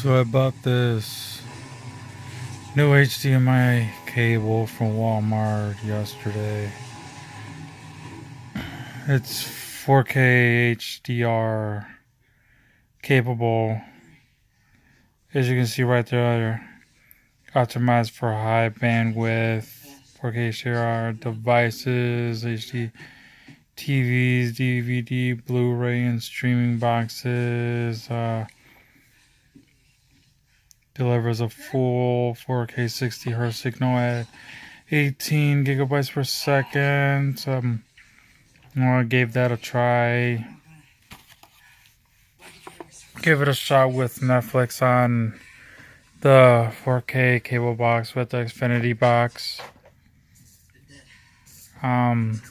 So I bought this new HDMI cable from Walmart yesterday. It's 4K HDR capable. As you can see right there, optimized for high bandwidth 4K HDR devices, HD TVs, DVD, Blu-ray, and streaming boxes. Delivers a full 4K 60 Hz signal at 18 gigabytes per second. I gave that a try. Give it a shot with Netflix on the 4K cable box with the Xfinity box. Didn't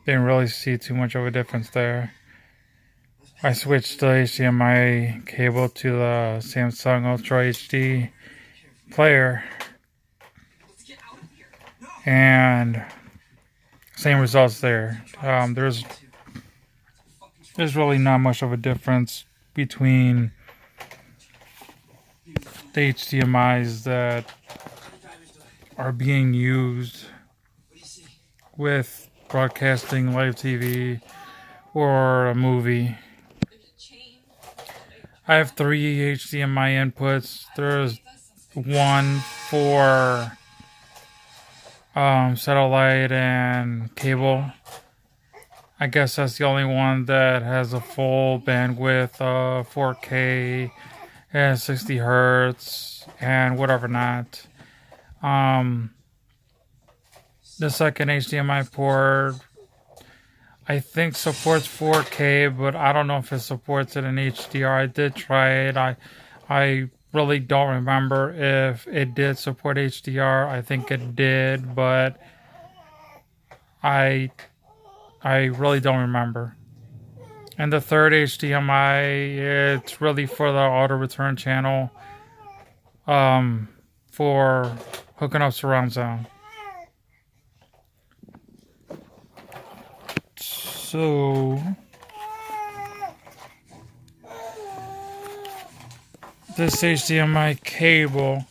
really see too much of a difference there. I switched the HDMI cable to the Samsung Ultra HD player, and same results there. There's really not much of a difference between the HDMIs that are being used with broadcasting live TV or a movie. I have 3 HDMI inputs. There's one for satellite and cable. I guess that's the only one that has a full bandwidth of 4K and 60 Hertz and whatever not. The second HDMI port, I think supports 4K, but I don't know if it supports it in HDR. I did try it. I really don't remember if it did support HDR. I think it did, but I really don't remember. And the third HDMI, it's really for the auto return channel, for hooking up surround sound. So this HDMI cable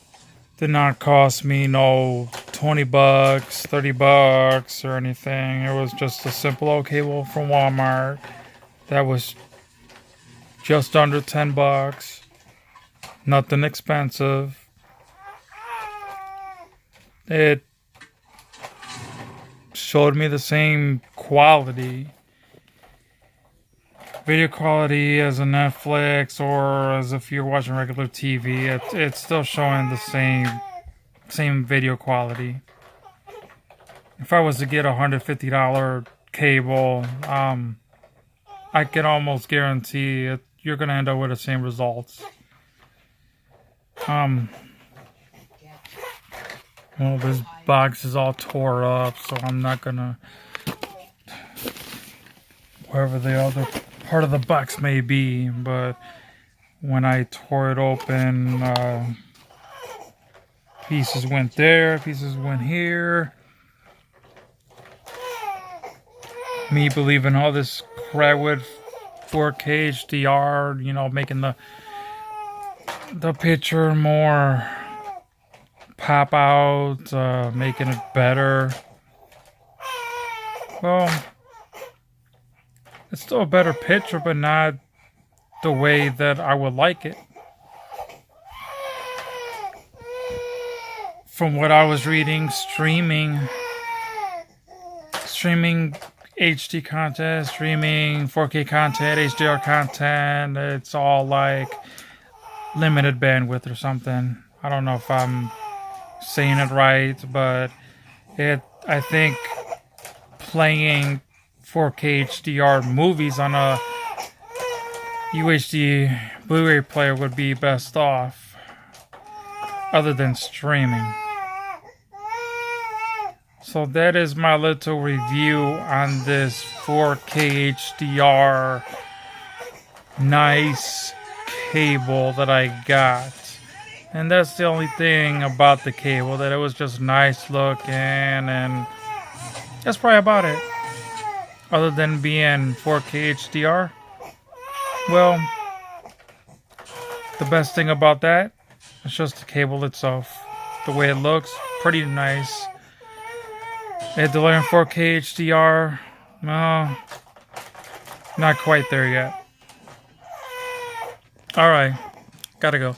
did not cost me no $20, $30 or anything. It was just a simple old cable from Walmart that was just under $10. Nothing expensive. It showed me the same quality, video quality as a Netflix or as if you're watching regular TV. It's still showing the same video quality. If I was to get a $150 cable, I can almost guarantee it, you're gonna end up with the same results. Well, this box is all tore up, so I'm not gonna, wherever the other part of the box may be, but when I tore it open, pieces went there, pieces went here. Me believing all this crap with 4K HDR, making the picture more pop out, making it better. Well, it's still a better picture, but not the way that I would like it. From what I was reading, streaming HD content, streaming 4K content, HDR content, it's all like limited bandwidth or something. I don't know if I'm saying it right, but I think playing 4K HDR movies on a UHD Blu-ray player would be best off, other than streaming. So that is my little review on this 4K HDR nice cable that I got. And that's the only thing about the cable, that it was just nice looking, and that's probably about it. Other than being 4K HDR, well, The best thing about that is just the cable itself. The way it looks, pretty nice. It delivering 4K HDR. No, not quite there yet. Alright, gotta go.